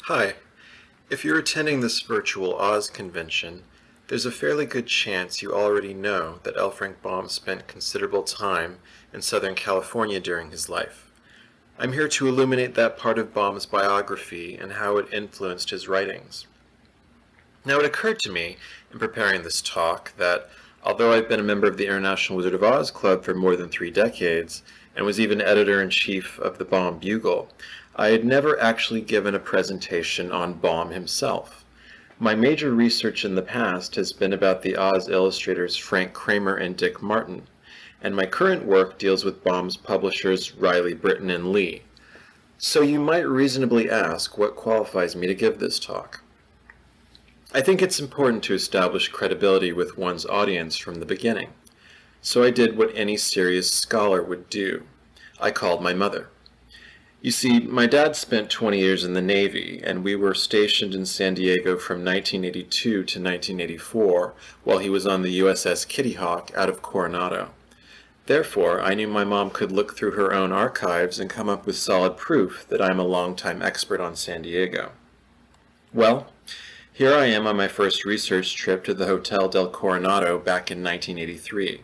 Hi. If you're attending this virtual Oz convention, there's a fairly good chance you already know that L. Frank Baum spent considerable time in Southern California during his life. I'm here to illuminate that part of Baum's biography and how it influenced his writings. Now, it occurred to me in preparing this talk that although I've been a member of the International Wizard of Oz Club for more than 3 decades, and was even editor-in-chief of the Baum Bugle, I had never actually given a presentation on Baum himself. My major research in the past has been about the Oz illustrators Frank Kramer and Dick Martin, and my current work deals with Baum's publishers Riley, Britton, and Lee. So you might reasonably ask what qualifies me to give this talk. I think it's important to establish credibility with one's audience from the beginning. So I did what any serious scholar would do. I called my mother. You see, my dad spent 20 years in the Navy, and we were stationed in San Diego from 1982 to 1984 while he was on the USS Kitty Hawk out of Coronado. Therefore, I knew my mom could look through her own archives and come up with solid proof that I'm a longtime expert on San Diego. Well, here I am on my first research trip to the Hotel del Coronado back in 1983.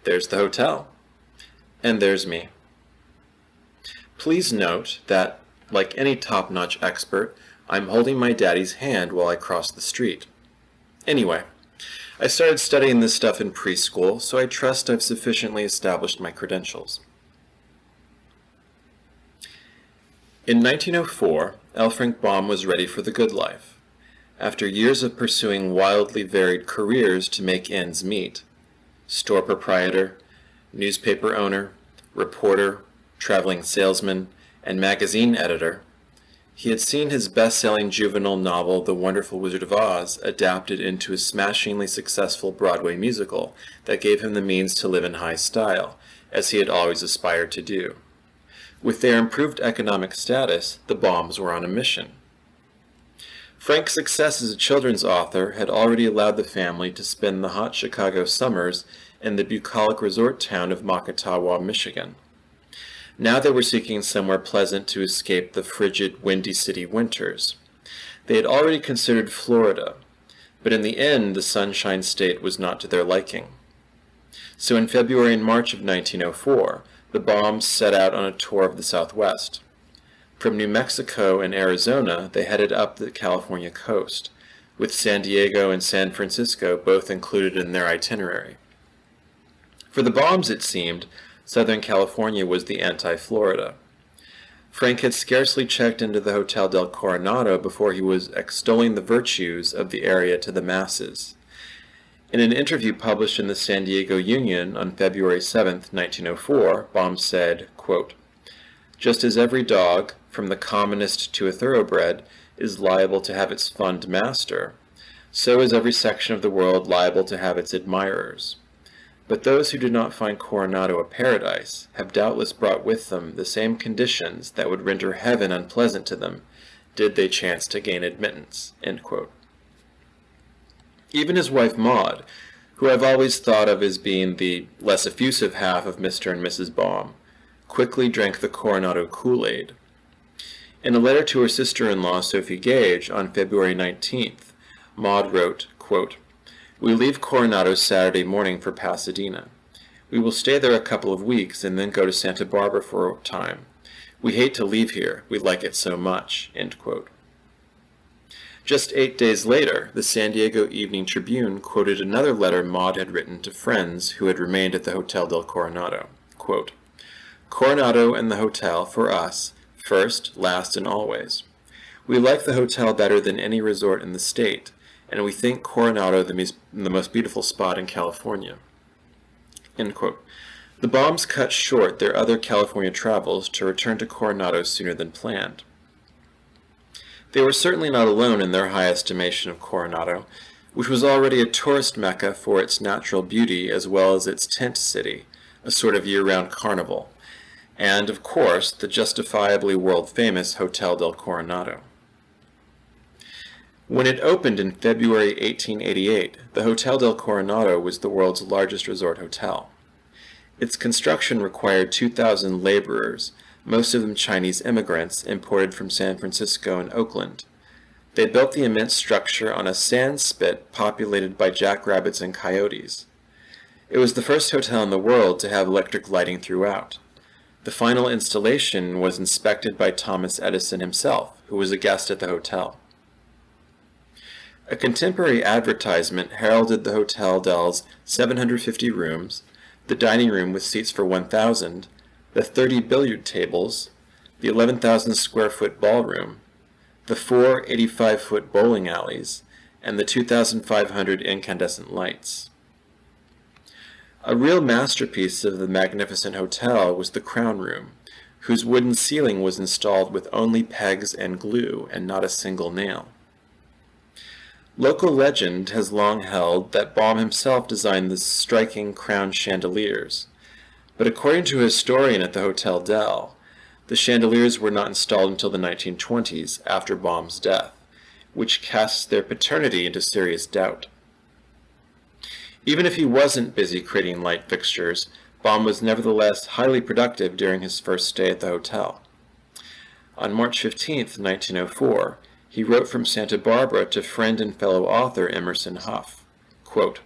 There's the hotel. And there's me. Please note that, like any top-notch expert, I'm holding my daddy's hand while I cross the street. Anyway, I started studying this stuff in preschool, so I trust I've sufficiently established my credentials. In 1904, L. Frank Baum was ready for the good life. After years of pursuing wildly varied careers to make ends meet, store proprietor, newspaper owner, reporter, traveling salesman, and magazine editor, he had seen his best-selling juvenile novel The Wonderful Wizard of Oz adapted into a smashingly successful Broadway musical that gave him the means to live in high style, as he had always aspired to do. With their improved economic status, the Baums were on a mission. Frank's success as a children's author had already allowed the family to spend the hot Chicago summers in the bucolic resort town of Makatawa, Michigan. Now they were seeking somewhere pleasant to escape the frigid, windy city winters. They had already considered Florida, but in the end the Sunshine State was not to their liking. So in February and March of 1904, the Baums set out on a tour of the Southwest. From New Mexico and Arizona, they headed up the California coast, with San Diego and San Francisco both included in their itinerary. For the Baums, it seemed, Southern California was the anti-Florida. Frank had scarcely checked into the Hotel del Coronado before he was extolling the virtues of the area to the masses. In an interview published in the San Diego Union on February 7, 1904, Baum said, quote, "Just as every dog, from the commonest to a thoroughbred, is liable to have its fond master, so is every section of the world liable to have its admirers. But those who do not find Coronado a paradise have doubtless brought with them the same conditions that would render heaven unpleasant to them, did they chance to gain admittance." End quote. Even his wife Maud, who I've always thought of as being the less effusive half of Mr. and Mrs. Baum, quickly drank the Coronado Kool-Aid. In a letter to her sister-in-law, Sophie Gage, on February 19th, Maud wrote, quote, "We leave Coronado Saturday morning for Pasadena. We will stay there a couple of weeks and then go to Santa Barbara for a time. We hate to leave here. We like it so much." End quote. Just 8 days later, the San Diego Evening Tribune quoted another letter Maud had written to friends who had remained at the Hotel del Coronado. Quote, "Coronado and the hotel, for us, first, last, and always. We like the hotel better than any resort in the state, and we think Coronado the most beautiful spot in California." End quote. The Baums cut short their other California travels to return to Coronado sooner than planned. They were certainly not alone in their high estimation of Coronado, which was already a tourist mecca for its natural beauty as well as its tent city, a sort of year-round carnival, and, of course, the justifiably world-famous Hotel del Coronado. When it opened in February 1888, the Hotel del Coronado was the world's largest resort hotel. Its construction required 2,000 laborers, most of them Chinese immigrants imported from San Francisco and Oakland. They built the immense structure on a sand spit populated by jackrabbits and coyotes. It was the first hotel in the world to have electric lighting throughout. The final installation was inspected by Thomas Edison himself, who was a guest at the hotel. A contemporary advertisement heralded the Hotel Del's 750 rooms, the dining room with seats for 1,000, the 30 billiard tables, the 11,000 square foot ballroom, the 4 85-foot bowling alleys, and the 2,500 incandescent lights. A real masterpiece of the magnificent hotel was the Crown Room, whose wooden ceiling was installed with only pegs and glue and not a single nail. Local legend has long held that Baum himself designed the striking crown chandeliers, but according to a historian at the Hotel del, the chandeliers were not installed until the 1920s, after Baum's death, which casts their paternity into serious doubt. Even if he wasn't busy creating light fixtures, Baum was nevertheless highly productive during his first stay at the hotel. On March 15, 1904, he wrote from Santa Barbara to friend and fellow author Emerson Hough, quote,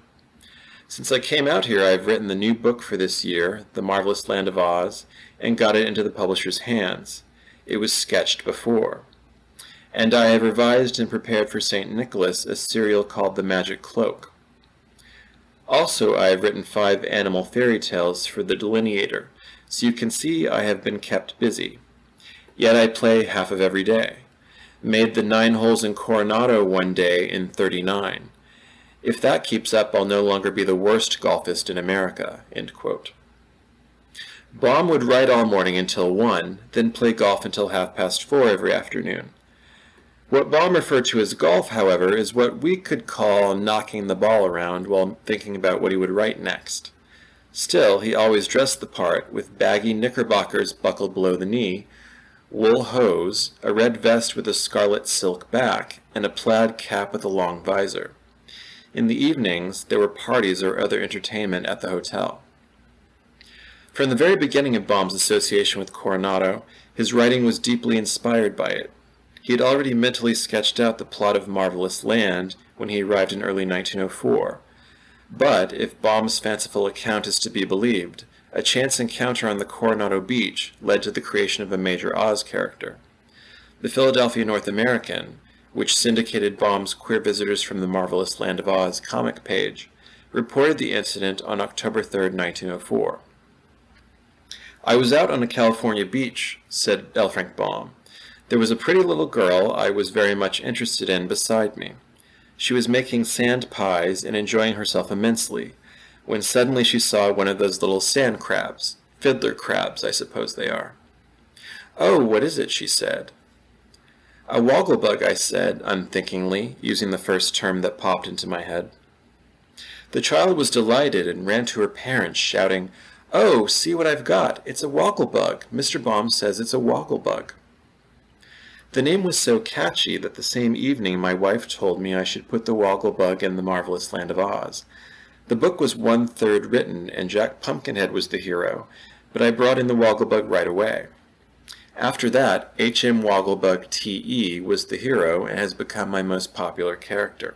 "Since I came out here I have written the new book for this year, The Marvelous Land of Oz, and got it into the publisher's hands. It was sketched before. And I have revised and prepared for St. Nicholas a serial called The Magic Cloak. Also, I have written 5 animal fairy tales for the Delineator, so you can see I have been kept busy. Yet I play half of every day. Made the 9 holes in Coronado one day in 39. If that keeps up, I'll no longer be the worst golfist in America." End quote. Baum would write all morning until 1, then play golf until 4:30 every afternoon. What Baum referred to as golf, however, is what we could call knocking the ball around while thinking about what he would write next. Still, he always dressed the part, with baggy knickerbockers buckled below the knee, wool hose, a red vest with a scarlet silk back, and a plaid cap with a long visor. In the evenings, there were parties or other entertainment at the hotel. From the very beginning of Baum's association with Coronado, his writing was deeply inspired by it. He had already mentally sketched out the plot of Marvelous Land when he arrived in early 1904. But, if Baum's fanciful account is to be believed, a chance encounter on the Coronado beach led to the creation of a major Oz character. The Philadelphia North American, which syndicated Baum's Queer Visitors from the Marvelous Land of Oz comic page, reported the incident on October 3, 1904. "I was out on a California beach," said L. Frank Baum. "There was a pretty little girl I was very much interested in beside me. She was making sand pies and enjoying herself immensely, when suddenly she saw one of those little sand crabs, fiddler crabs, I suppose they are. 'Oh, what is it?' she said. 'A wogglebug,' I said, unthinkingly, using the first term that popped into my head. The child was delighted and ran to her parents, shouting, 'Oh, see what I've got! It's a wogglebug! Mr. Baum says it's a wogglebug.' The name was so catchy that the same evening my wife told me I should put the wogglebug in the Marvelous Land of Oz. The book was 1/3 written, and Jack Pumpkinhead was the hero, but I brought in the wogglebug right away. After that, H.M. Wogglebug T.E. was the hero and has become my most popular character."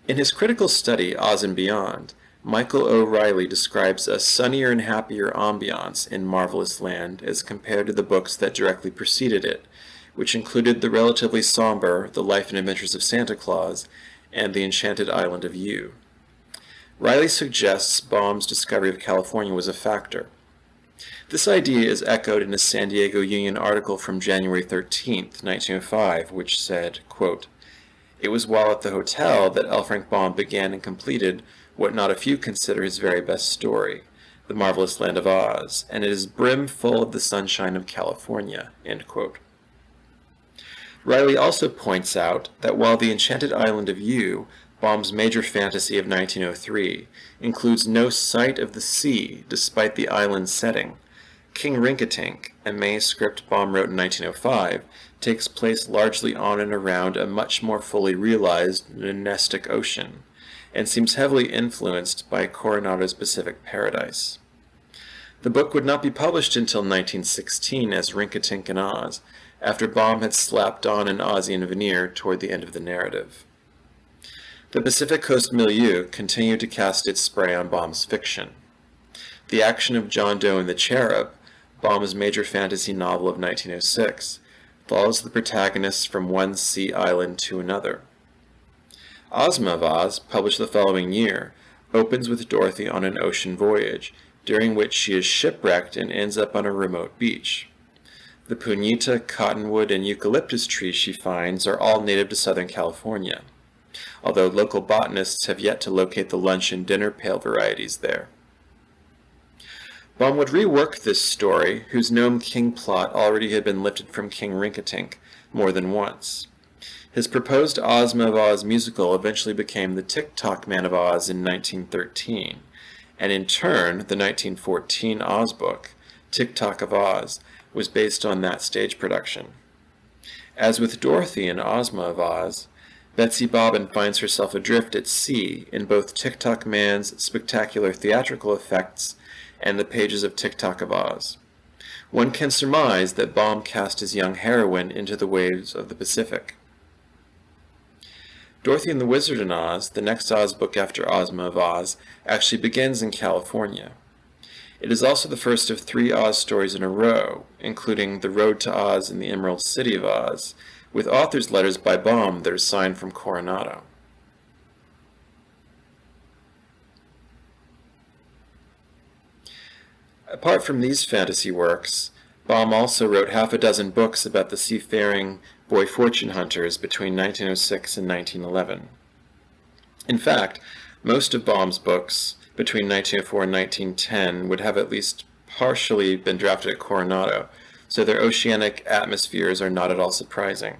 In his critical study, Oz and Beyond, Michael O'Reilly describes a sunnier and happier ambiance in Marvelous Land as compared to the books that directly preceded it, which included the relatively somber The Life and Adventures of Santa Claus and The Enchanted Island of Yew. Riley suggests Baum's discovery of California was a factor. This idea is echoed in a San Diego Union article from January 13, 1905, which said, quote, "It was while at the hotel that L. Frank Baum began and completed what not a few consider his very best story, The Marvelous Land of Oz, and it is brimful of the sunshine of California." End quote. Riley also points out that while The Enchanted Island of Yew, Baum's major fantasy of 1903, includes no sight of the sea despite the island's setting, King Rinkitink, a manuscript Baum wrote in 1905, takes place largely on and around a much more fully realized Nonestic Ocean, and seems heavily influenced by Coronado's Pacific Paradise. The book would not be published until 1916 as Rincketink and Oz, after Baum had slapped on an Ozian veneer toward the end of the narrative. The Pacific Coast milieu continued to cast its spray on Baum's fiction. The Action of John Doe and the Cherub, Baum's major fantasy novel of 1906, follows the protagonists from one sea island to another. Ozma of Oz, published the following year, opens with Dorothy on an ocean voyage, during which she is shipwrecked and ends up on a remote beach. The punita, cottonwood, and eucalyptus trees she finds are all native to Southern California, although local botanists have yet to locate the lunch and dinner pail varieties there. Baum would rework this story, whose Gnome King plot already had been lifted from King Rincketink, more than once. His proposed Ozma of Oz musical eventually became The Tick-Tock Man of Oz in 1913, and in turn, the 1914 Oz book, Tick-Tock of Oz, was based on that stage production. As with Dorothy in Ozma of Oz, Betsy Bobbin finds herself adrift at sea in both Tick-Tock Man's spectacular theatrical effects and the pages of Tick-Tock of Oz. One can surmise that Baum cast his young heroine into the waves of the Pacific. Dorothy and the Wizard in Oz, the next Oz book after Ozma of Oz, actually begins in California. It is also the first of 3 Oz stories in a row, including The Road to Oz and the Emerald City of Oz, with authors' letters by Baum that are signed from Coronado. Apart from these fantasy works, Baum also wrote half a dozen books about the seafaring boy fortune hunters between 1906 and 1911. In fact, most of Baum's books between 1904 and 1910 would have at least partially been drafted at Coronado, so their oceanic atmospheres are not at all surprising.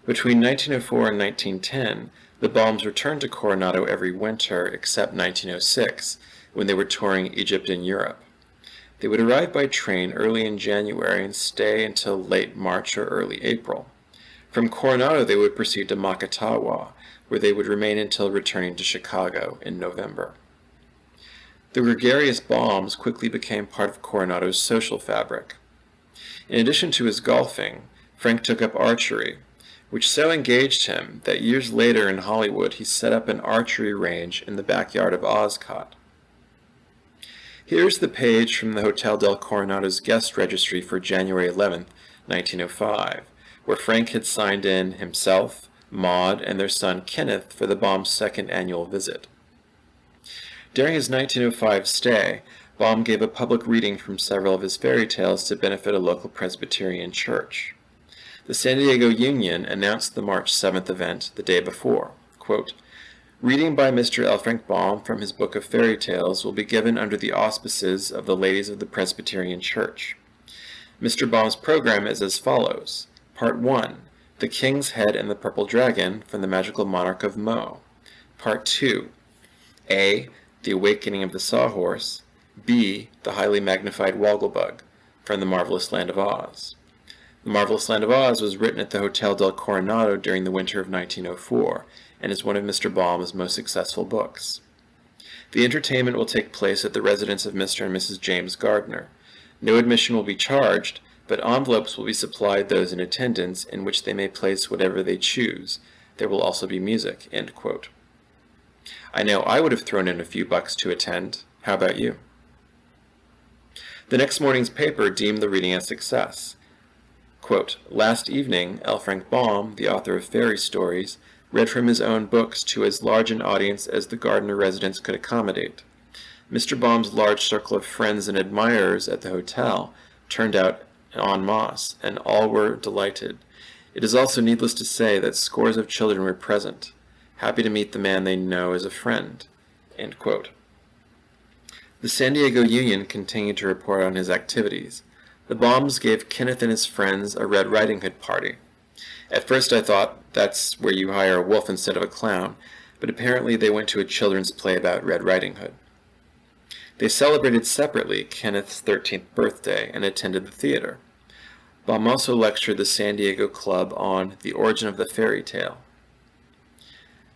Between 1904 and 1910, the Baums returned to Coronado every winter except 1906, when they were touring Egypt and Europe. They would arrive by train early in January and stay until late March or early April. From Coronado they would proceed to Makatawa, where they would remain until returning to Chicago in November. The gregarious Baums quickly became part of Coronado's social fabric. In addition to his golfing, Frank took up archery, which so engaged him that years later in Hollywood he set up an archery range in the backyard of Oscott. Here's the page from the Hotel del Coronado's guest registry for January 11, 1905, where Frank had signed in himself, Maud, and their son Kenneth for the Baum's second annual visit. During his 1905 stay, Baum gave a public reading from several of his fairy tales to benefit a local Presbyterian church. The San Diego Union announced the March 7th event the day before. Quote, "Reading by Mr. L. Frank Baum from his book of fairy tales will be given under the auspices of the Ladies of the Presbyterian Church. Mr. Baum's program is as follows. Part 1, The King's Head and the Purple Dragon from the Magical Monarch of Mo. Part 2, A, The Awakening of the Sawhorse. B, The Highly Magnified Wogglebug from the Marvelous Land of Oz. The Marvelous Land of Oz was written at the Hotel del Coronado during the winter of 1904, and is one of Mr. Baum's most successful books. The entertainment will take place at the residence of Mr. and Mrs. James Gardner. No admission will be charged, but envelopes will be supplied those in attendance in which they may place whatever they choose. There will also be music." End quote. I know I would have thrown in a few bucks to attend. How about you? The next morning's paper deemed the reading a success. Quote, "Last evening, L. Frank Baum, the author of fairy stories, read from his own books to as large an audience as the Gardner residence could accommodate. Mr. Baum's large circle of friends and admirers at the hotel turned out en masse, and all were delighted. It is also needless to say that scores of children were present, happy to meet the man they know as a friend." End quote. The San Diego Union continued to report on his activities. The Baums gave Kenneth and his friends a Red Riding Hood party. At first I thought that's where you hire a wolf instead of a clown, but apparently they went to a children's play about Red Riding Hood. They celebrated separately Kenneth's 13th birthday and attended the theater. Baum also lectured the San Diego Club on the origin of the fairy tale.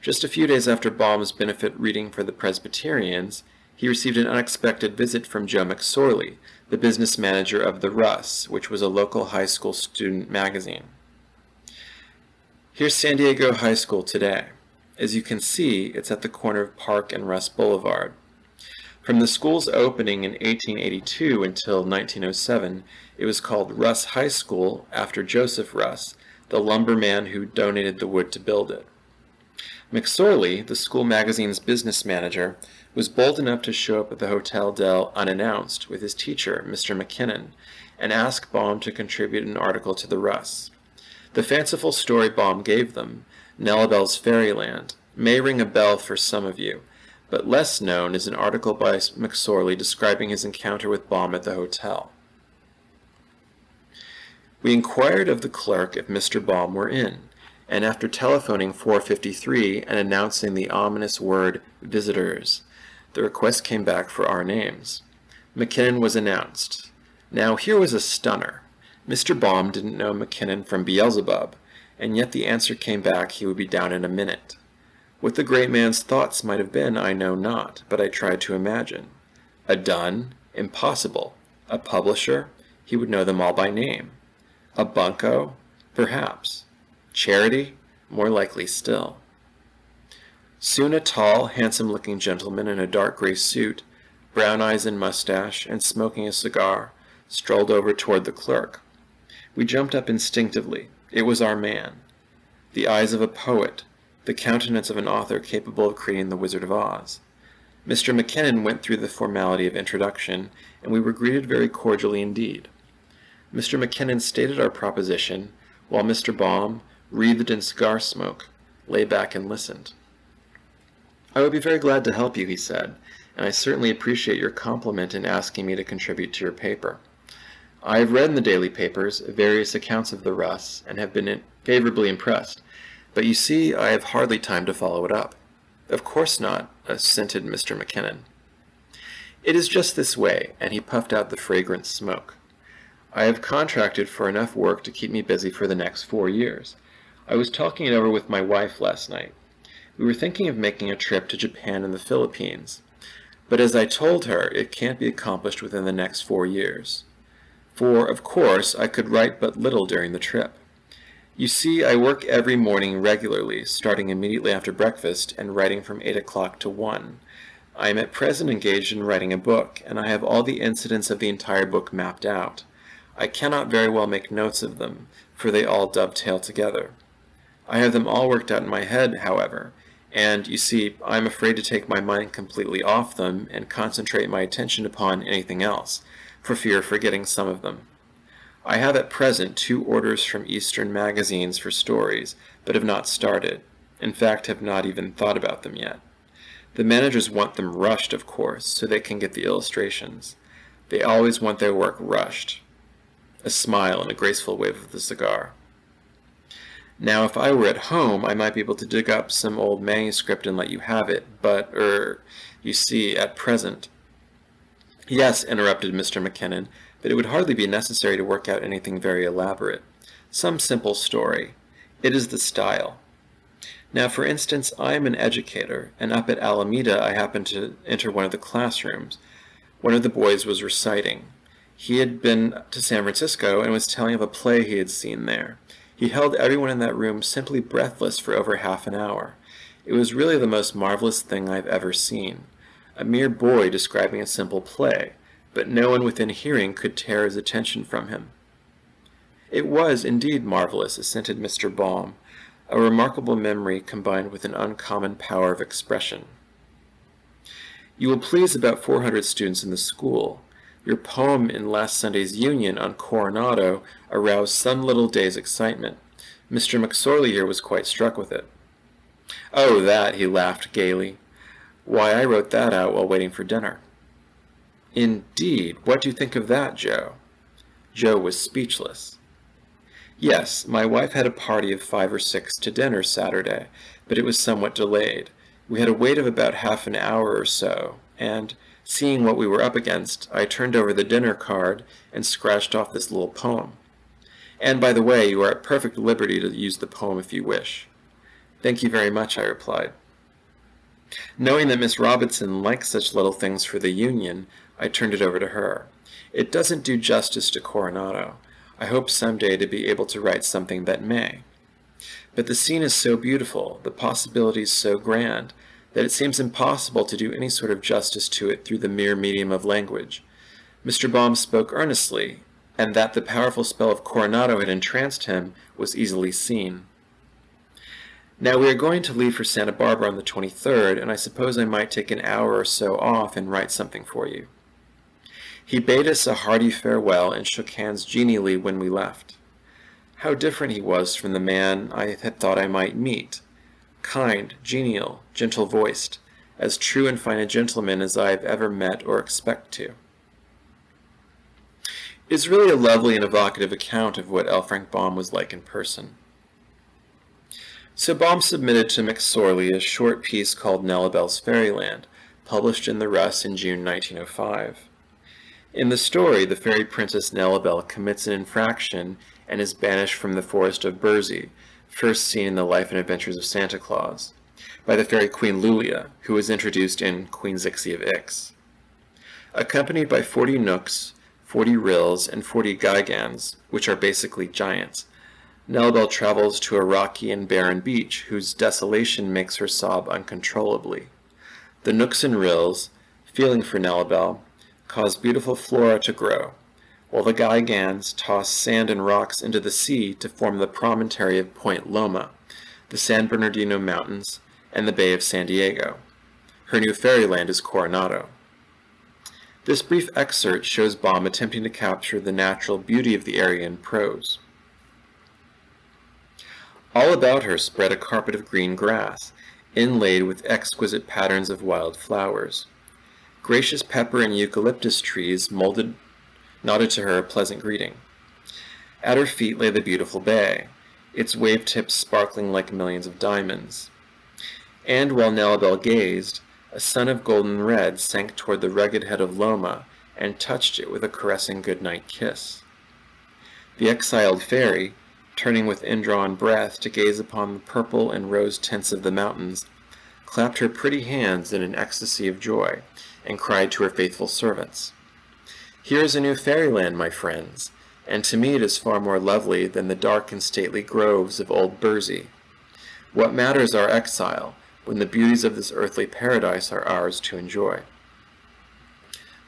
Just a few days after Baum's benefit reading for the Presbyterians, he received an unexpected visit from Joe McSorley, the business manager of the Russ, which was a local high school student magazine. Here's San Diego High School today. As you can see, it's at the corner of Park and Russ Boulevard. From the school's opening in 1882 until 1907, it was called Russ High School after Joseph Russ, the lumberman who donated the wood to build it. McSorley, the school magazine's business manager, was bold enough to show up at the Hotel del unannounced with his teacher, Mr. McKinnon, and ask Baum to contribute an article to the Russ. The fanciful story Baum gave them, Nella Fairyland, may ring a bell for some of you, but less known is an article by McSorley describing his encounter with Baum at the hotel. We inquired of the clerk if Mr. Baum were in, and after telephoning 453 and announcing the ominous word visitors, the request came back for our names. McKinnon was announced. Now here was a stunner. Mr. Baum didn't know McKinnon from Beelzebub, and yet the answer came back he would be down in a minute. What the great man's thoughts might have been I know not, but I tried to imagine. A dun? Impossible. A publisher? He would know them all by name. A bunco? Perhaps. Charity? More likely still. Soon a tall, handsome-looking gentleman in a dark gray suit, brown eyes and mustache, and smoking a cigar, strolled over toward the clerk. We jumped up instinctively. It was our man. The eyes of a poet, the countenance of an author capable of creating the Wizard of Oz. Mr. McKinnon went through the formality of introduction, and we were greeted very cordially indeed. Mr. McKinnon stated our proposition, while Mr. Baum, wreathed in cigar smoke, lay back and listened. "I would be very glad to help you," he said, "and I certainly appreciate your compliment in asking me to contribute to your paper. I have read in the daily papers various accounts of the Russ, and have been favorably impressed, but you see I have hardly time to follow it up." "Of course not," assented Mr. McKinnon. "It is just this way," and he puffed out the fragrant smoke. "I have contracted for enough work to keep me busy for the next 4 years. I was talking it over with my wife last night. We were thinking of making a trip to Japan and the Philippines, but as I told her, it can't be accomplished within the next 4 years. For, of course, I could write but little during the trip. You see, I work every morning regularly, starting immediately after breakfast and writing from 8 o'clock to 1. I am at present engaged in writing a book, and I have all the incidents of the entire book mapped out. I cannot very well make notes of them, for they all dovetail together. I have them all worked out in my head, however, and, you see, I am afraid to take my mind completely off them and concentrate my attention upon anything else, for fear of forgetting some of them. I have at present 2 orders from Eastern magazines for stories, but have not started. In fact, have not even thought about them yet. The managers want them rushed, of course, so they can get the illustrations. They always want their work rushed." A smile and a graceful wave of the cigar. "Now, if I were at home, I might be able to dig up some old manuscript and let you have it, but, you see, at present—" "Yes," interrupted Mr. McKinnon, "but it would hardly be necessary to work out anything very elaborate. Some simple story. It is the style. Now, for instance, I am an educator, and up at Alameda I happened to enter one of the classrooms. One of the boys was reciting. He had been to San Francisco and was telling of a play he had seen there. He held everyone in that room simply breathless for over half an hour. It was really the most marvelous thing I have ever seen. A mere boy describing a simple play, but no one within hearing could tear his attention from him." "It was indeed marvelous," assented Mr. Baum, "a remarkable memory combined with an uncommon power of expression. You will please about 400 students in the school. Your poem in last Sunday's Union on Coronado aroused some little day's excitement. Mr. McSorley here was quite struck with it." "Oh, that," he laughed gaily. "Why, I wrote that out while waiting for dinner." "Indeed? What do you think of that, Joe?" Joe was speechless. "Yes, my wife had a party of 5 or 6 to dinner Saturday, but it was somewhat delayed. We had a wait of about half an hour or so, and, seeing what we were up against, I turned over the dinner card and scratched off this little poem. And, by the way, you are at perfect liberty to use the poem if you wish." "Thank you very much," I replied. Knowing that Miss Robinson likes such little things for the Union, I turned it over to her. It doesn't do justice to Coronado. I hope someday to be able to write something that may. But the scene is so beautiful, the possibilities so grand, that it seems impossible to do any sort of justice to it through the mere medium of language. Mr. Baum spoke earnestly, and that the powerful spell of Coronado had entranced him was easily seen. Now we are going to leave for Santa Barbara on the 23rd, and I suppose I might take an hour or so off and write something for you. He bade us a hearty farewell and shook hands genially when we left. How different he was from the man I had thought I might meet. Kind, genial, gentle-voiced, as true and fine a gentleman as I have ever met or expect to. It is really a lovely and evocative account of what L. Frank Baum was like in person. So Baum submitted to McSorley a short piece called Nella Fairyland, published in the Russ in June 1905. In the story, the fairy princess Nella commits an infraction and is banished from the forest of Burzee, first seen in the Life and Adventures of Santa Claus, by the fairy Queen Lulia, who was introduced in Queen Zixi of Ix. Accompanied by 40 Knooks, 40 Ryls, and 40 Gigans, which are basically giants, Nella travels to a rocky and barren beach whose desolation makes her sob uncontrollably. The Knooks and Ryls, feeling for Nella, cause beautiful flora to grow, while the Gigans toss sand and rocks into the sea to form the promontory of Point Loma, the San Bernardino Mountains, and the Bay of San Diego. Her new fairyland is Coronado. This brief excerpt shows Baum attempting to capture the natural beauty of the area in prose. All about her spread a carpet of green grass, inlaid with exquisite patterns of wild flowers. Gracious pepper and eucalyptus trees nodded to her a pleasant greeting. At her feet lay the beautiful bay, its wave tips sparkling like millions of diamonds. And while Nella gazed, a sun of golden red sank toward the rugged head of Loma and touched it with a caressing good-night kiss. The exiled fairy, turning with indrawn breath to gaze upon the purple and rose tints of the mountains, clapped her pretty hands in an ecstasy of joy, and cried to her faithful servants, "Here is a new fairyland, my friends, and to me it is far more lovely than the dark and stately groves of old Burzee. What matters our exile, when the beauties of this earthly paradise are ours to enjoy?"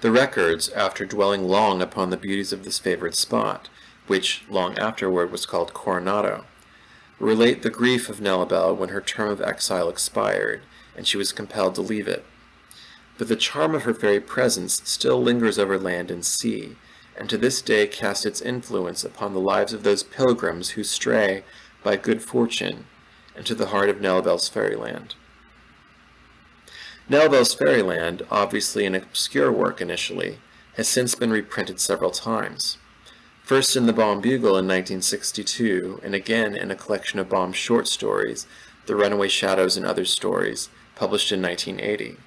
The records, after dwelling long upon the beauties of this favored spot, which long afterward was called Coronado, relate the grief of Nella when her term of exile expired, and she was compelled to leave it. But the charm of her fairy presence still lingers over land and sea, and to this day casts its influence upon the lives of those pilgrims who stray, by good fortune, into the heart of Nella's fairyland. Nella's Fairyland, obviously an obscure work initially, has since been reprinted several times. First in the Baum Bugle in 1962, and again in a collection of Baum's short stories, The Runaway Shadows and Other Stories, published in 1980.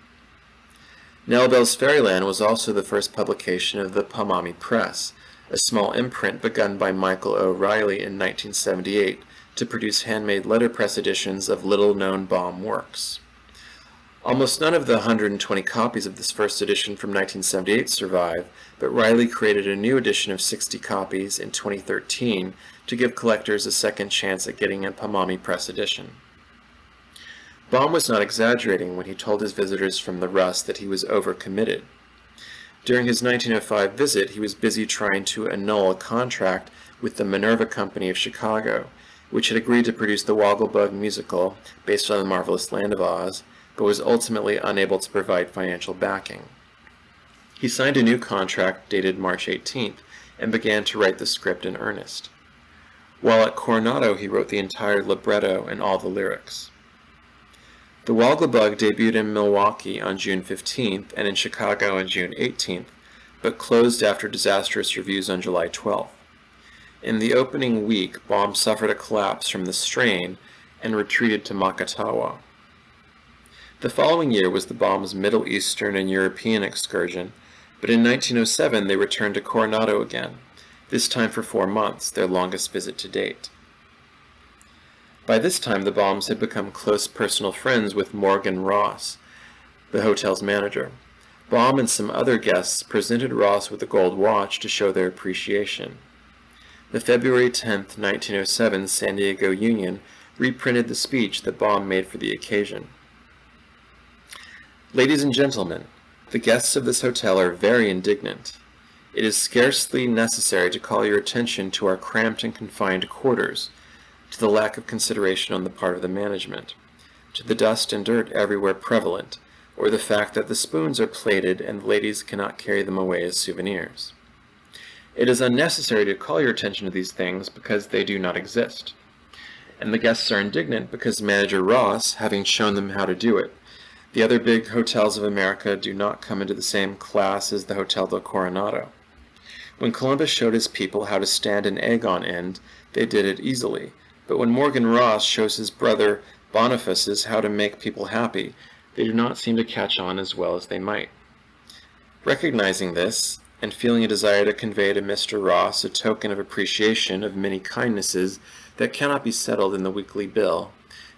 Nella's Fairyland was also the first publication of the Pomami Press, a small imprint begun by Michael O'Reilly in 1978 to produce handmade letterpress editions of little-known Baum works. Almost none of the 120 copies of this first edition from 1978 survive, but Riley created a new edition of 60 copies in 2013 to give collectors a second chance at getting a Pomami Press edition. Baum was not exaggerating when he told his visitors from the Russ that he was overcommitted. During his 1905 visit, he was busy trying to annul a contract with the Minerva Company of Chicago, which had agreed to produce the Wogglebug musical based on the Marvelous Land of Oz, but was ultimately unable to provide financial backing. He signed a new contract dated March 18th and began to write the script in earnest. While at Coronado, he wrote the entire libretto and all the lyrics. The Wogglebug debuted in Milwaukee on June 15th and in Chicago on June 18th, but closed after disastrous reviews on July 12th. In the opening week, Baum suffered a collapse from the strain and retreated to Makatawa. The following year was the Baum's Middle Eastern and European excursion, but in 1907 they returned to Coronado again, this time for 4 months, their longest visit to date. By this time the Baums had become close personal friends with Morgan Ross, the hotel's manager. Baum and some other guests presented Ross with a gold watch to show their appreciation. The February 10, 1907 San Diego Union reprinted the speech that Baum made for the occasion. Ladies and gentlemen, the guests of this hotel are very indignant. It is scarcely necessary to call your attention to our cramped and confined quarters, to the lack of consideration on the part of the management, to the dust and dirt everywhere prevalent, or the fact that the spoons are plated and the ladies cannot carry them away as souvenirs. It is unnecessary to call your attention to these things because they do not exist. And the guests are indignant because Manager Ross, having shown them how to do it, the other big hotels of America do not come into the same class as the Hotel del Coronado. When Columbus showed his people how to stand an egg on end, they did it easily, but when Morgan Ross shows his brother Bonifaces how to make people happy, they do not seem to catch on as well as they might. Recognizing this, and feeling a desire to convey to Mr. Ross a token of appreciation of many kindnesses that cannot be settled in the weekly bill,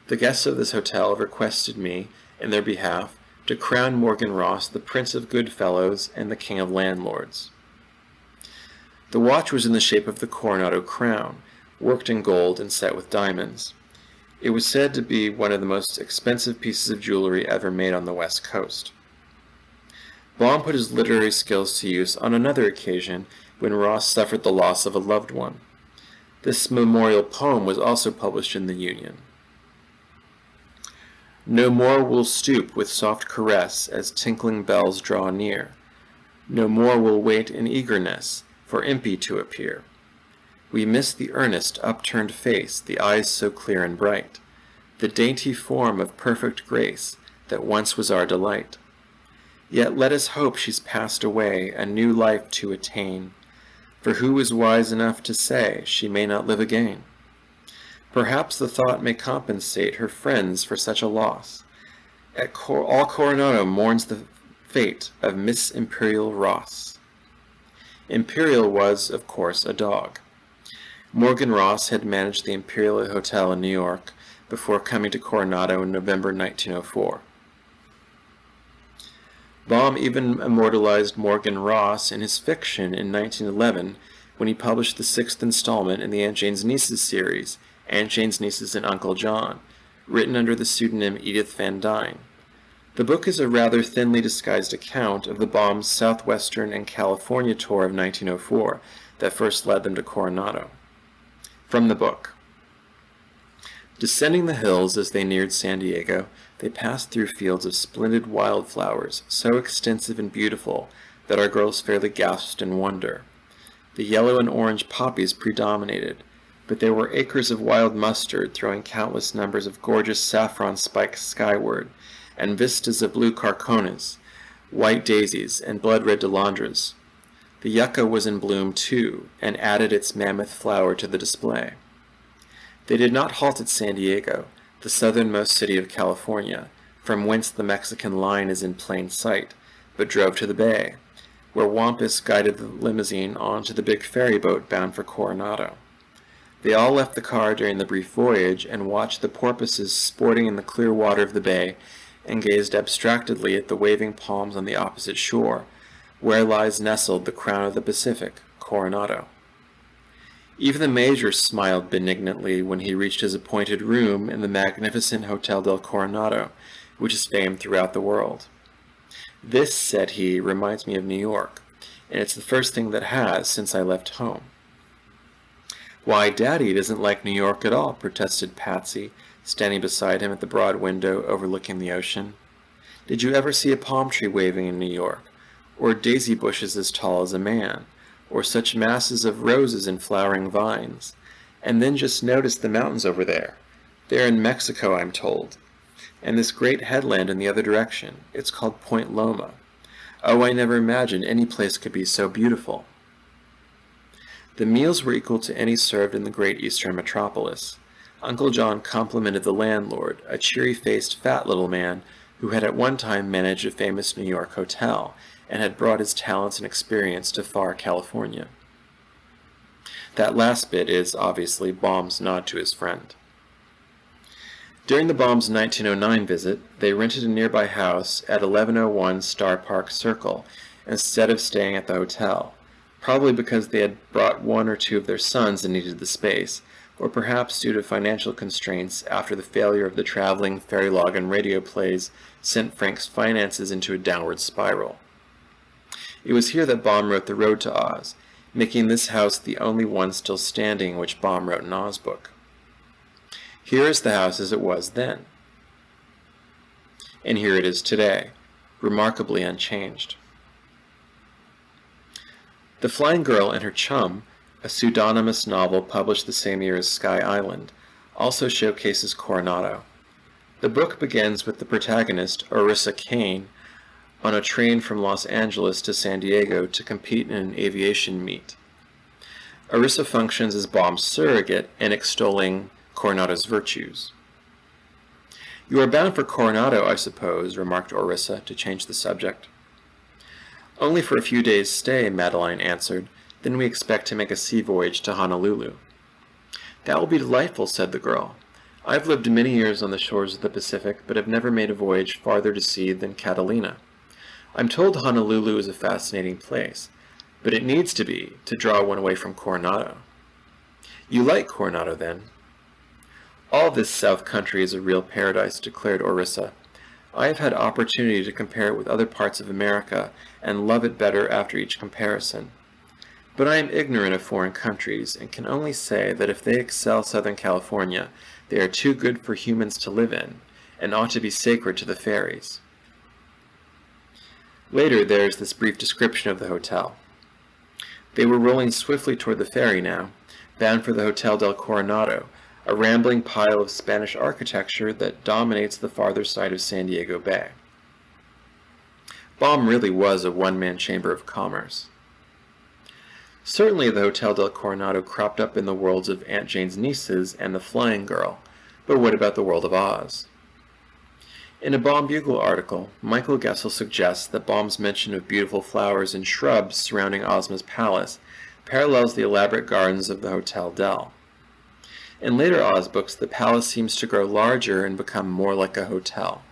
the guests of this hotel requested me, in their behalf, to crown Morgan Ross the Prince of Good Fellows and the King of Landlords. The watch was in the shape of the Coronado crown, worked in gold and set with diamonds. It was said to be one of the most expensive pieces of jewelry ever made on the West Coast. Baum put his literary skills to use on another occasion when Ross suffered the loss of a loved one. This memorial poem was also published in the Union. No more we'll stoop with soft caress as tinkling bells draw near. No more we'll wait in eagerness for Impey to appear. We miss the earnest, upturned face, the eyes so clear and bright, the dainty form of perfect grace that once was our delight. Yet let us hope she's passed away, a new life to attain, for who is wise enough to say she may not live again? Perhaps the thought may compensate her friends for such a loss. All Coronado mourns the fate of Miss Imperial Ross. Imperial was, of course, a dog. Morgan Ross had managed the Imperial Hotel in New York before coming to Coronado in November 1904. Baum even immortalized Morgan Ross in his fiction in 1911 when he published the sixth installment in the Aunt Jane's Nieces series, Aunt Jane's Nieces and Uncle John, written under the pseudonym Edith Van Dyne. The book is a rather thinly disguised account of the Baum's Southwestern and California tour of 1904 that first led them to Coronado. From the book. Descending the hills as they neared San Diego, they passed through fields of splendid wildflowers, so extensive and beautiful that our girls fairly gasped in wonder. The yellow and orange poppies predominated, but there were acres of wild mustard throwing countless numbers of gorgeous saffron spikes skyward, and vistas of blue carconas, white daisies, and blood-red delandras. The yucca was in bloom too, and added its mammoth flower to the display. They did not halt at San Diego, the southernmost city of California, from whence the Mexican line is in plain sight, but drove to the bay, where Wampus guided the limousine on to the big ferry boat bound for Coronado. They all left the car during the brief voyage and watched the porpoises sporting in the clear water of the bay and gazed abstractedly at the waving palms on the opposite shore, where lies nestled the crown of the Pacific, Coronado. Even the Major smiled benignantly when he reached his appointed room in the magnificent Hotel del Coronado, which is famed throughout the world. "This," said he, "reminds me of New York, and it's the first thing that has since I left home." "Why, Daddy doesn't like New York at all," protested Patsy, standing beside him at the broad window overlooking the ocean. "Did you ever see a palm tree waving in New York, or daisy bushes as tall as a man, or such masses of roses and flowering vines? And then just notice the mountains over there. They're in Mexico, I'm told. And this great headland in the other direction. It's called Point Loma. Oh, I never imagined any place could be so beautiful." The meals were equal to any served in the great eastern metropolis. Uncle John complimented the landlord, a cheery-faced, fat little man who had at one time managed a famous New York hotel and had brought his talents and experience to far California. That last bit is, obviously, Baum's nod to his friend. During the Baum's 1909 visit, they rented a nearby house at 1101 Star Park Circle instead of staying at the hotel, probably because they had brought one or two of their sons and needed the space, or perhaps due to financial constraints after the failure of the traveling fairy log and radio plays sent Frank's finances into a downward spiral. It was here that Baum wrote The Road to Oz, making this house the only one still standing in which Baum wrote an Oz book. Here is the house as it was then, and here it is today, remarkably unchanged. The Flying Girl and Her Chum, a pseudonymous novel published the same year as Sky Island, also showcases Coronado. The book begins with the protagonist, Orissa Kane, on a train from Los Angeles to San Diego to compete in an aviation meet. Orissa functions as Baum's surrogate in extolling Coronado's virtues. "You are bound for Coronado, I suppose," remarked Orissa, to change the subject. "Only for a few days' stay," Madeline answered. "Then we expect to make a sea voyage to Honolulu." "That will be delightful," said the girl. "I've lived many years on the shores of the Pacific, but have never made a voyage farther to sea than Catalina. I'm told Honolulu is a fascinating place, but it needs to be to draw one away from Coronado." "You like Coronado, then?" "All this South Country is a real paradise," declared Orissa. "I have had opportunity to compare it with other parts of America, and love it better after each comparison. But I am ignorant of foreign countries, and can only say that if they excel Southern California, they are too good for humans to live in, and ought to be sacred to the fairies." Later there is this brief description of the hotel. They were rolling swiftly toward the ferry now, bound for the Hotel del Coronado, a rambling pile of Spanish architecture that dominates the farther side of San Diego Bay. Baum really was a one-man chamber of commerce. Certainly the Hotel del Coronado cropped up in the worlds of Aunt Jane's Nieces and the Flying Girl, but what about the world of Oz? In a Baum Bugle article, Michael Gessel suggests that Baum's mention of beautiful flowers and shrubs surrounding Ozma's palace parallels the elaborate gardens of the Hotel Del. In later Oz books, the palace seems to grow larger and become more like a hotel.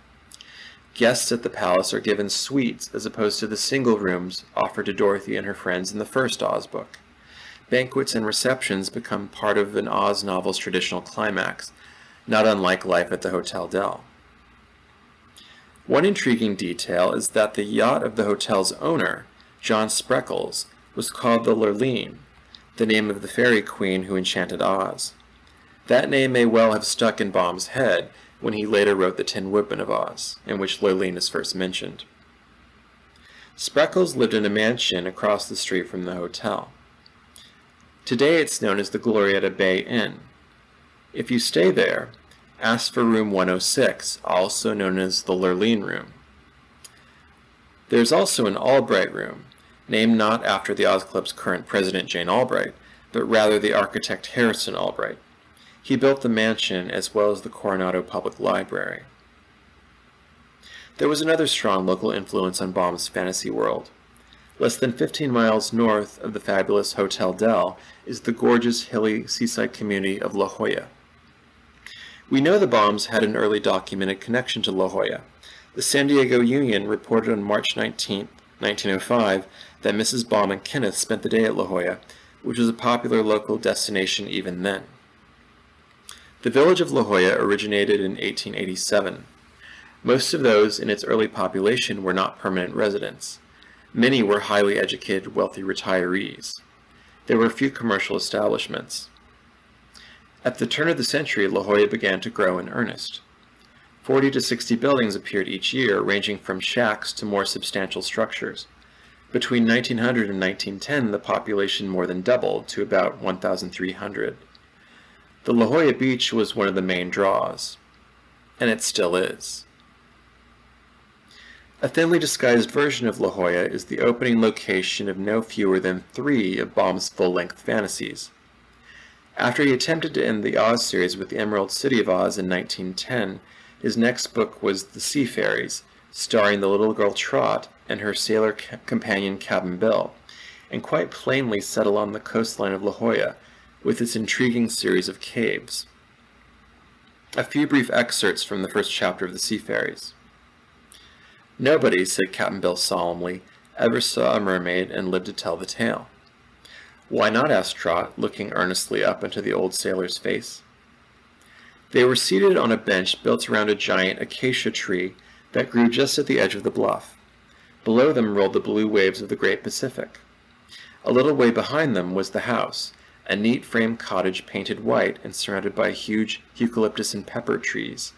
Guests at the palace are given suites as opposed to the single rooms offered to Dorothy and her friends in the first Oz book. Banquets and receptions become part of an Oz novel's traditional climax, not unlike life at the Hotel Del. One intriguing detail is that the yacht of the hotel's owner, John Spreckles, was called the Lurline, the name of the fairy queen who enchanted Oz. That name may well have stuck in Baum's head when he later wrote The Tin Woodman of Oz, in which Lurline is first mentioned. Spreckles lived in a mansion across the street from the hotel. Today it's known as the Glorietta Bay Inn. If you stay there, ask for room 106, also known as the Lurline Room. There's also an Albright Room, named not after the Oz Club's current president Jane Albright, but rather the architect Harrison Albright. He built the mansion as well as the Coronado Public Library. There was another strong local influence on Baum's fantasy world. Less than 15 miles north of the fabulous Hotel Del is the gorgeous hilly seaside community of La Jolla. We know the Baums had an early documented connection to La Jolla. The San Diego Union reported on March 19, 1905, that Mrs. Baum and Kenneth spent the day at La Jolla, which was a popular local destination even then. The village of La Jolla originated in 1887. Most of those in its early population were not permanent residents. Many were highly educated, wealthy retirees. There were few commercial establishments. At the turn of the century, La Jolla began to grow in earnest. 40 to 60 buildings appeared each year, ranging from shacks to more substantial structures. Between 1900 and 1910, the population more than doubled to about 1,300. The La Jolla Beach was one of the main draws, and it still is. A thinly disguised version of La Jolla is the opening location of no fewer than 3 of Baum's full-length fantasies. After he attempted to end the Oz series with the Emerald City of Oz in 1910, his next book was The Sea Fairies, starring the little girl Trot and her sailor companion Cap'n Bill, and quite plainly set along the coastline of La Jolla, with its intriguing series of caves. A few brief excerpts from the first chapter of The Sea Fairies. "Nobody," said Cap'n Bill solemnly, "ever saw a mermaid and lived to tell the tale." "Why not?" asked Trot, looking earnestly up into the old sailor's face. They were seated on a bench built around a giant acacia tree that grew just at the edge of the bluff. Below them rolled the blue waves of the Great Pacific. A little way behind them was the house, a neat frame cottage painted white and surrounded by huge eucalyptus and pepper trees.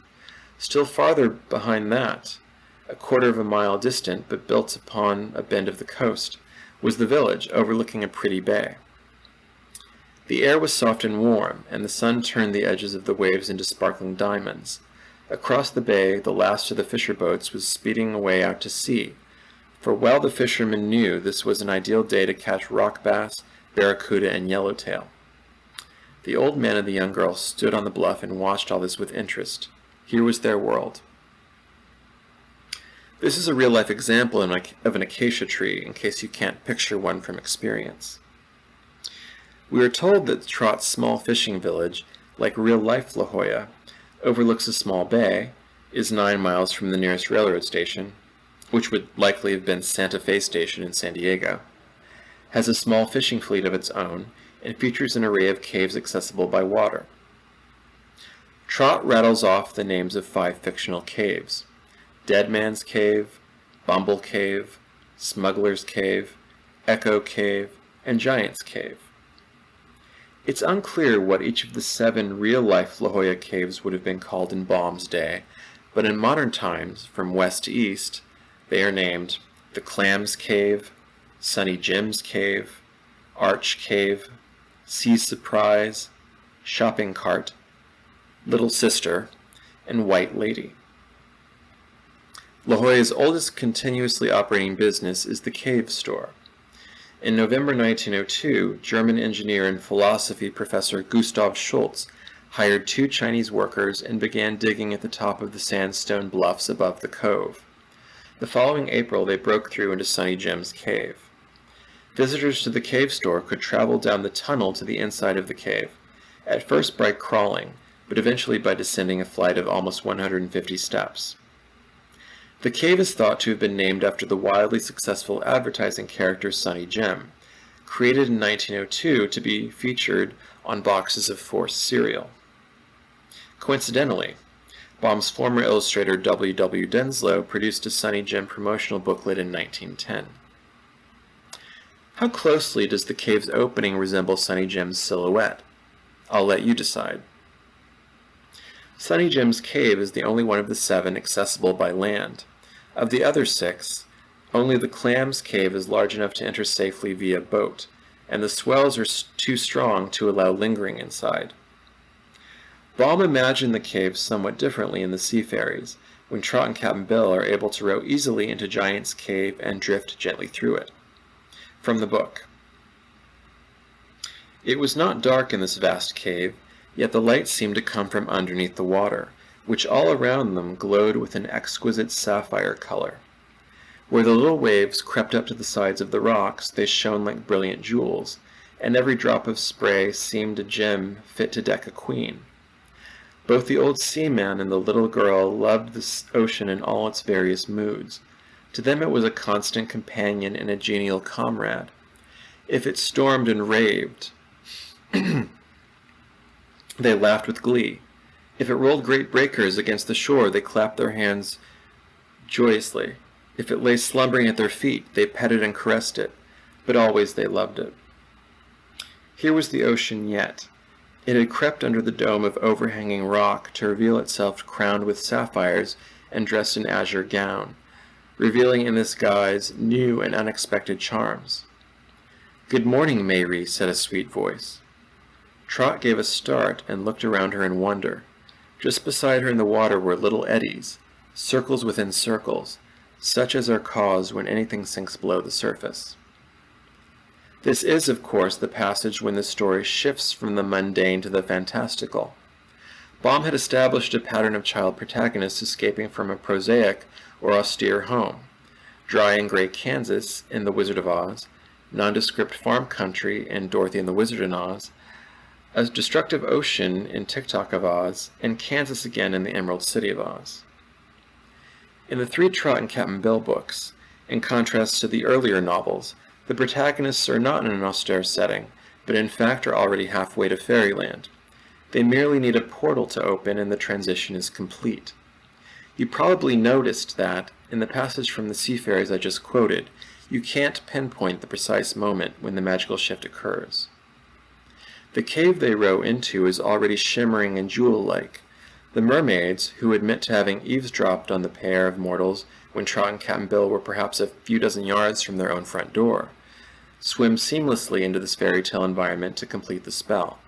Still farther behind that, a quarter of a mile distant but built upon a bend of the coast, was the village overlooking a pretty bay. The air was soft and warm, and the sun turned the edges of the waves into sparkling diamonds. Across the bay, the last of the fisher boats was speeding away out to sea, for well the fishermen knew this was an ideal day to catch rock bass, barracuda, and yellowtail. The old man and the young girl stood on the bluff and watched all this with interest. Here was their world. This is a real-life example of an acacia tree, in case you can't picture one from experience. We are told that Trot's small fishing village, like real-life La Jolla, overlooks a small bay, is 9 miles from the nearest railroad station, which would likely have been Santa Fe Station in San Diego, has a small fishing fleet of its own, and features an array of caves accessible by water. Trot rattles off the names of 5 fictional caves: Dead Man's Cave, Bumble Cave, Smuggler's Cave, Echo Cave, and Giant's Cave. It's unclear what each of the 7 real-life La Jolla caves would have been called in Baum's day, but in modern times, from west to east, they are named the Clams Cave, Sunny Jim's Cave, Arch Cave, Sea Surprise, Shopping Cart, Little Sister, and White Lady. La Jolla's oldest continuously operating business is the Cave Store. In November 1902, German engineer and philosophy professor Gustav Schultz hired 2 Chinese workers and began digging at the top of the sandstone bluffs above the cove. The following April, they broke through into Sunny Jim's cave. Visitors to the cave store could travel down the tunnel to the inside of the cave, at first by crawling, but eventually by descending a flight of almost 150 steps. The cave is thought to have been named after the wildly successful advertising character Sunny Jim, created in 1902 to be featured on boxes of Force cereal. Coincidentally, Baum's former illustrator W. W. Denslow produced a Sunny Jim promotional booklet in 1910. How closely does the cave's opening resemble Sunny Jim's silhouette? I'll let you decide. Sunny Jim's cave is the only one of the 7 accessible by land. Of the other 6, only the Clams Cave is large enough to enter safely via boat, and the swells are too strong to allow lingering inside. Baum imagined the cave somewhat differently in The Sea Fairies, when Trot and Cap'n Bill are able to row easily into Giant's Cave and drift gently through it. From the book. It was not dark in this vast cave, yet the light seemed to come from underneath the water, which all around them glowed with an exquisite sapphire color. Where the little waves crept up to the sides of the rocks, they shone like brilliant jewels, and every drop of spray seemed a gem fit to deck a queen. Both the old seaman and the little girl loved the ocean in all its various moods. To them it was a constant companion and a genial comrade. If it stormed and raved, they laughed with glee. If it rolled great breakers against the shore, they clapped their hands joyously. If it lay slumbering at their feet, they petted and caressed it, but always they loved it. Here was the ocean yet. It had crept under the dome of overhanging rock to reveal itself crowned with sapphires and dressed in azure gown, revealing in this guise new and unexpected charms. "Good morning, Mayrie," said a sweet voice. Trot gave a start and looked around her in wonder. Just beside her in the water were little eddies, circles within circles, such as are caused when anything sinks below the surface. This is, of course, the passage when the story shifts from the mundane to the fantastical. Baum had established a pattern of child protagonists escaping from a prosaic or austere home. Dry and gray Kansas in The Wizard of Oz, nondescript farm country in Dorothy and the Wizard of Oz, a destructive ocean in Tik-Tok of Oz, and Kansas again in the Emerald City of Oz. In the three Trot and Cap'n Bill books, in contrast to the earlier novels, the protagonists are not in an austere setting, but in fact are already halfway to Fairyland. They merely need a portal to open and the transition is complete. You probably noticed that, in the passage from the Sea Fairies I just quoted, you can't pinpoint the precise moment when the magical shift occurs. The cave they row into is already shimmering and jewel-like. The mermaids, who admit to having eavesdropped on the pair of mortals when Trot and Cap'n Bill were perhaps a few dozen yards from their own front door, swim seamlessly into this fairy tale environment to complete the spell.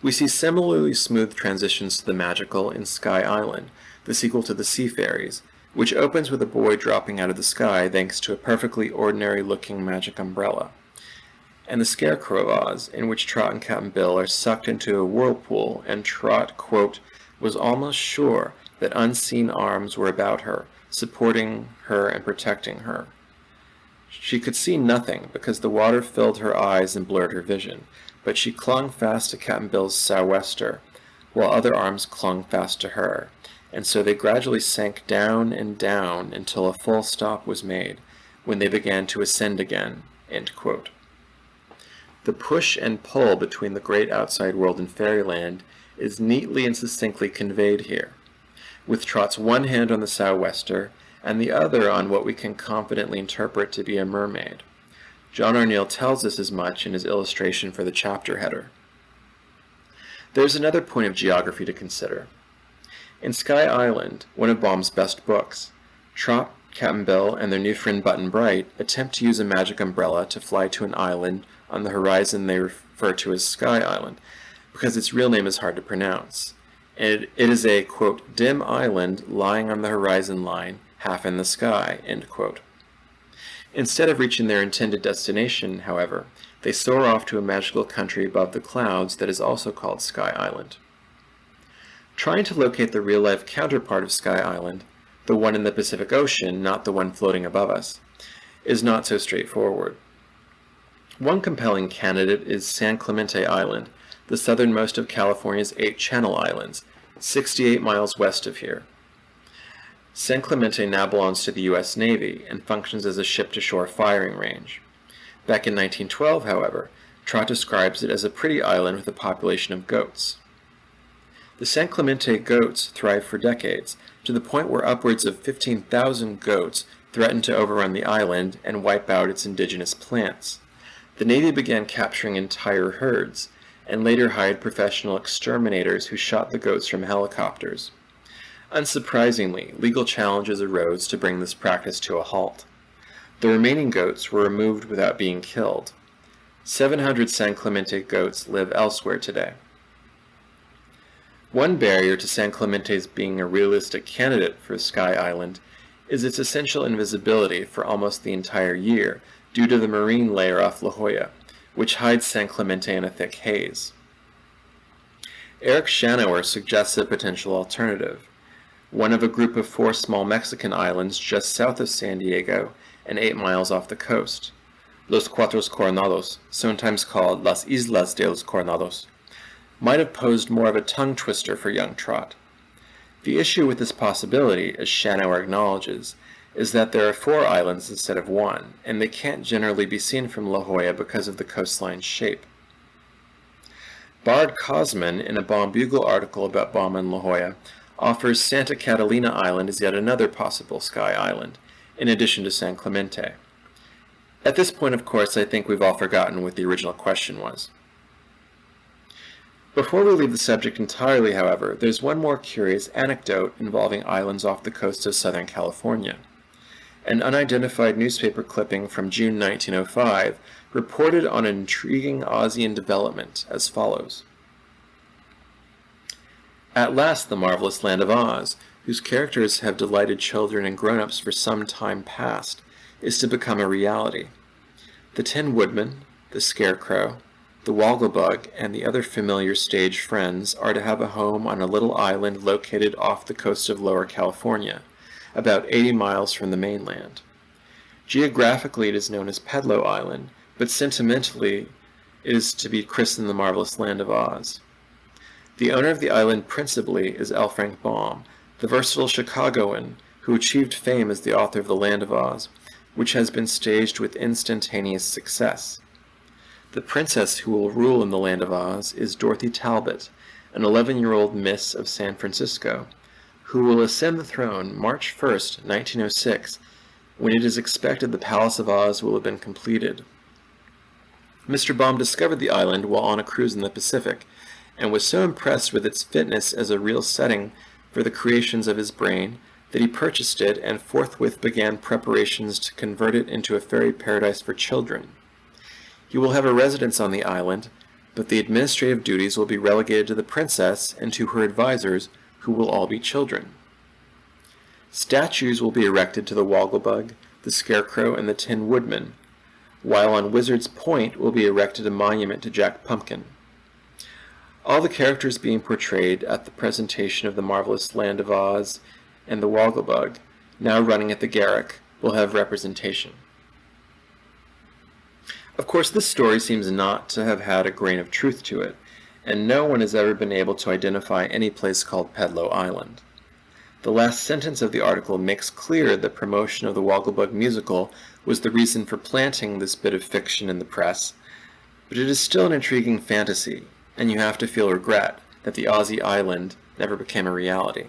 We see similarly smooth transitions to the magical in Sky Island, the sequel to the Sea Fairies, which opens with a boy dropping out of the sky thanks to a perfectly ordinary-looking magic umbrella, and the Scarecrow of Oz, in which Trot and Cap'n Bill are sucked into a whirlpool, and Trot, quote, was almost sure that unseen arms were about her, supporting her and protecting her. She could see nothing, because the water filled her eyes and blurred her vision, but she clung fast to Cap'n Bill's sou'wester, while other arms clung fast to her, and so they gradually sank down and down until a full stop was made, when they began to ascend again, end quote. The push and pull between the great outside world and Fairyland is neatly and succinctly conveyed here, with Trot's one hand on the sou'wester, and the other on what we can confidently interpret to be a mermaid. John Arneal tells us as much in his illustration for the chapter header. There's another point of geography to consider. In Sky Island, one of Baum's best books, Trot, Cap'n Bill, and their new friend Button-Bright attempt to use a magic umbrella to fly to an island on the horizon they refer to as Sky Island, because its real name is hard to pronounce. It is a, quote, dim island lying on the horizon line, half in the sky, end quote. Instead of reaching their intended destination, however, they soar off to a magical country above the clouds that is also called Sky Island. Trying to locate the real-life counterpart of Sky Island, the one in the Pacific Ocean, not the one floating above us, is not so straightforward. One compelling candidate is San Clemente Island, the southernmost of California's 8 Channel Islands, 68 miles west of here. San Clemente now belongs to the U.S. Navy and functions as a ship-to-shore firing range. Back in 1912, however, Trot describes it as a pretty island with a population of goats. The San Clemente goats thrive for decades, to the point where upwards of 15,000 goats threaten to overrun the island and wipe out its indigenous plants. The Navy began capturing entire herds, and later hired professional exterminators who shot the goats from helicopters. Unsurprisingly, legal challenges arose to bring this practice to a halt. The remaining goats were removed without being killed. 700 San Clemente goats live elsewhere today. One barrier to San Clemente's being a realistic candidate for Sky Island is its essential invisibility for almost the entire year due to the marine layer off La Jolla, which hides San Clemente in a thick haze. Eric Shanower suggests a potential alternative, one of a group of 4 small Mexican islands just south of San Diego and 8 miles off the coast. Los Cuatro Coronados, sometimes called Las Islas de los Coronados, might have posed more of a tongue twister for young Trot. The issue with this possibility, as Shanower acknowledges, is that there are 4 islands instead of 1, and they can't generally be seen from La Jolla because of the coastline's shape. Bard Cosman, in a Baum Bugle article about Baum and La Jolla, offers Santa Catalina Island as yet another possible Sky Island, in addition to San Clemente. At this point, of course, I think we've all forgotten what the original question was. Before we leave the subject entirely, however, there's one more curious anecdote involving islands off the coast of Southern California. An unidentified newspaper clipping from June 1905 reported on an intriguing Ozian development as follows. At last the marvelous land of Oz, whose characters have delighted children and grown-ups for some time past, is to become a reality. The Tin Woodman, the Scarecrow, the Wogglebug, and the other familiar stage friends are to have a home on a little island located off the coast of Lower California, about 80 miles from the mainland. Geographically it is known as Pedlo Island, but sentimentally It is to be christened the Marvelous Land of Oz. The owner of the island principally is L. Frank Baum, the versatile Chicagoan who achieved fame as the author of The Land of Oz, which has been staged with instantaneous success. The princess who will rule in the Land of Oz is Dorothy Talbot, an 11-year-old Miss of San Francisco, who will ascend the throne March 1st, 1906, when it is expected the Palace of Oz will have been completed. Mr. Baum discovered the island while on a cruise in the Pacific, and was so impressed with its fitness as a real setting for the creations of his brain that he purchased it and forthwith began preparations to convert it into a fairy paradise for children. He will have a residence on the island, but the administrative duties will be relegated to the princess and to her advisors, who will all be children. Statues will be erected to the Wogglebug, the Scarecrow, and the Tin Woodman, while on Wizard's Point will be erected a monument to Jack Pumpkin. All the characters being portrayed at the presentation of the Marvelous Land of Oz and the Wogglebug, now running at the Garrick, will have representation. Of course, this story seems not to have had a grain of truth to it, and no one has ever been able to identify any place called Pedlo Island. The last sentence of the article makes clear that promotion of the Wogglebug musical was the reason for planting this bit of fiction in the press, but it is still an intriguing fantasy, and you have to feel regret that the Aussie island never became a reality.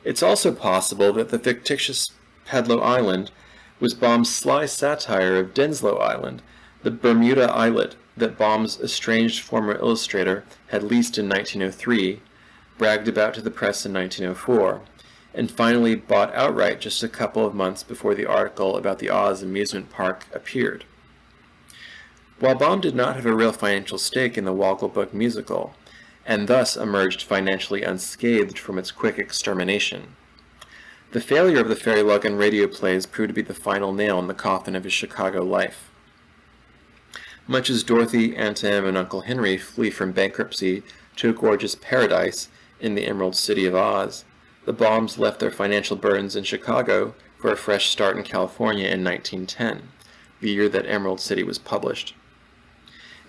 It's also possible that the fictitious Pedlo Island was Baum's sly satire of Denslow Island, the Bermuda islet that Baum's estranged former illustrator had leased in 1903, bragged about to the press in 1904, and finally bought outright just a couple of months before the article about the Oz amusement park appeared. While Baum did not have a real financial stake in the Wogglebug musical, and thus emerged financially unscathed from its quick extermination, the failure of the Fairy Logan radio plays proved to be the final nail in the coffin of his Chicago life. Much as Dorothy, Aunt Em, and Uncle Henry flee from bankruptcy to a gorgeous paradise in the Emerald City of Oz, the Baums left their financial burdens in Chicago for a fresh start in California in 1910, the year that Emerald City was published.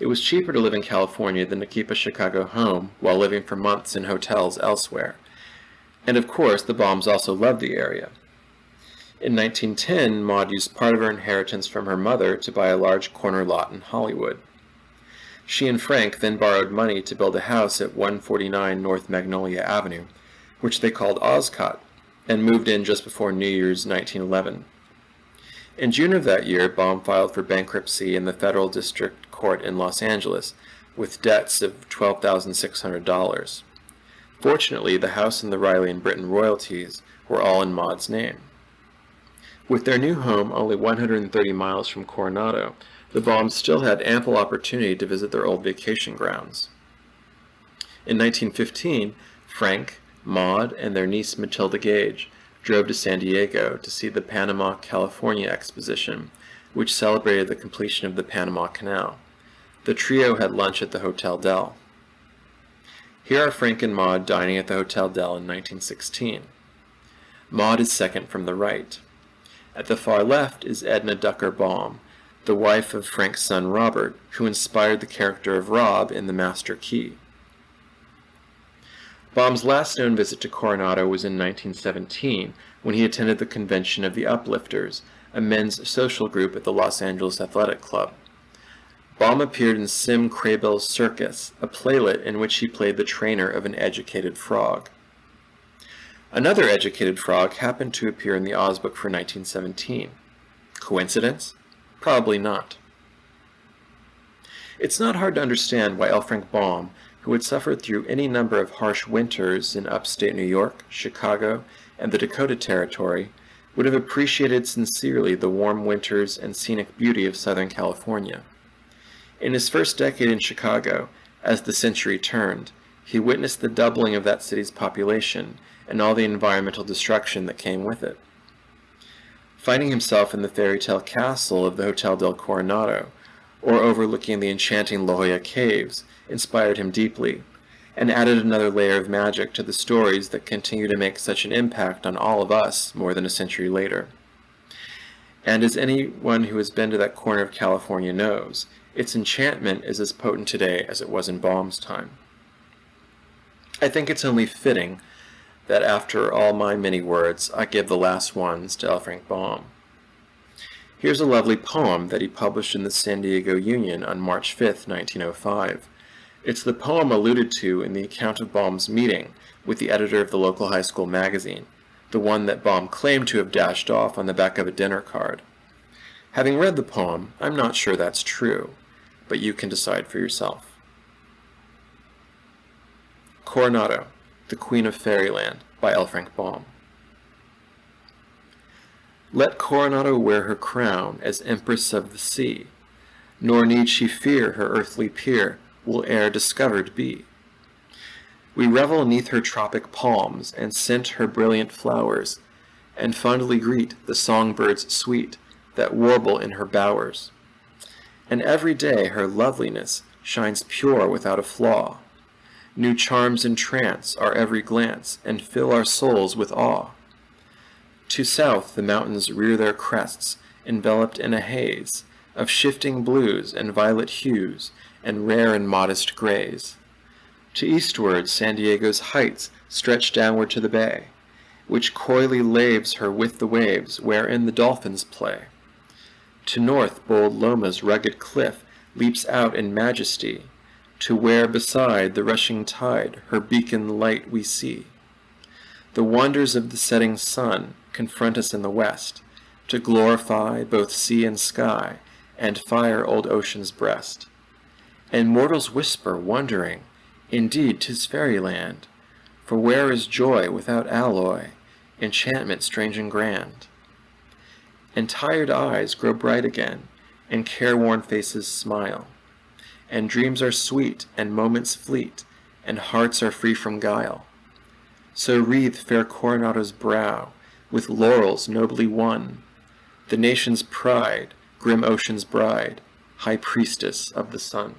It was cheaper to live in California than to keep a Chicago home while living for months in hotels elsewhere. And of course, the Baums also loved the area. In 1910, Maud used part of her inheritance from her mother to buy a large corner lot in Hollywood. She and Frank then borrowed money to build a house at 149 North Magnolia Avenue, which they called Oscott, and moved in just before New Year's 1911. In June of that year, Baum filed for bankruptcy in the Federal District Court in Los Angeles, with debts of $12,600. Fortunately, the house and the Riley and Britton royalties were all in Maud's name. With their new home only 130 miles from Coronado, the Baums still had ample opportunity to visit their old vacation grounds. In 1915, Frank, Maud, and their niece Matilda Gage drove to San Diego to see the Panama, California exposition, which celebrated the completion of the Panama Canal. The trio had lunch at the Hotel Del. Here are Frank and Maud dining at the Hotel Del in 1916. Maud is second from the right. At the far left is Edna Ducker Baum, the wife of Frank's son Robert, who inspired the character of Rob in The Master Key. Baum's last known visit to Coronado was in 1917, when he attended the convention of the Uplifters, a men's social group at the Los Angeles Athletic Club. Baum appeared in Sim Craybell's Circus, a playlet in which he played the trainer of an educated frog. Another educated frog happened to appear in the Oz book for 1917. Coincidence? Probably not. It's not hard to understand why L. Frank Baum, who had suffered through any number of harsh winters in upstate New York, Chicago, and the Dakota Territory, would have appreciated sincerely the warm winters and scenic beauty of Southern California. In his first decade in Chicago, as the century turned, he witnessed the doubling of that city's population and all the environmental destruction that came with it. Finding himself in the fairy tale castle of the Hotel del Coronado, or overlooking the enchanting La Jolla Caves, inspired him deeply, and added another layer of magic to the stories that continue to make such an impact on all of us more than a century later. And as anyone who has been to that corner of California knows, its enchantment is as potent today as it was in Baum's time. I think it's only fitting that after all my many words, I give the last ones to Elfrink Baum. Here's a lovely poem that he published in the San Diego Union on March 5, 1905. It's the poem alluded to in the account of Baum's meeting with the editor of the local high school magazine, the one that Baum claimed to have dashed off on the back of a dinner card. Having read the poem, I'm not sure that's true, but you can decide for yourself. Coronado, the Queen of Fairyland, by Elfrink Baum. Let Coronado wear her crown as Empress of the Sea, nor need she fear her earthly peer will e'er discovered be. We revel 'neath her tropic palms, and scent her brilliant flowers, and fondly greet the songbirds sweet that warble in her bowers. And every day her loveliness shines pure without a flaw. New charms entrance our every glance, and fill our souls with awe. To south the mountains rear their crests, enveloped in a haze of shifting blues and violet hues, and rare and modest grays. To eastward San Diego's heights stretch downward to the bay, which coyly laves her with the waves wherein the dolphins play. To north bold Loma's rugged cliff leaps out in majesty, to where beside the rushing tide her beacon light we see. The wonders of the setting sun confront us in the west, to glorify both sea and sky, and fire old ocean's breast. And mortals whisper, wondering, indeed 'tis Fairyland, for where is joy without alloy, enchantment strange and grand? And tired eyes grow bright again, and careworn faces smile, and dreams are sweet, and moments fleet, and hearts are free from guile. So wreathe fair Coronado's brow with laurels nobly won, the nation's pride, grim ocean's bride, high priestess of the sun.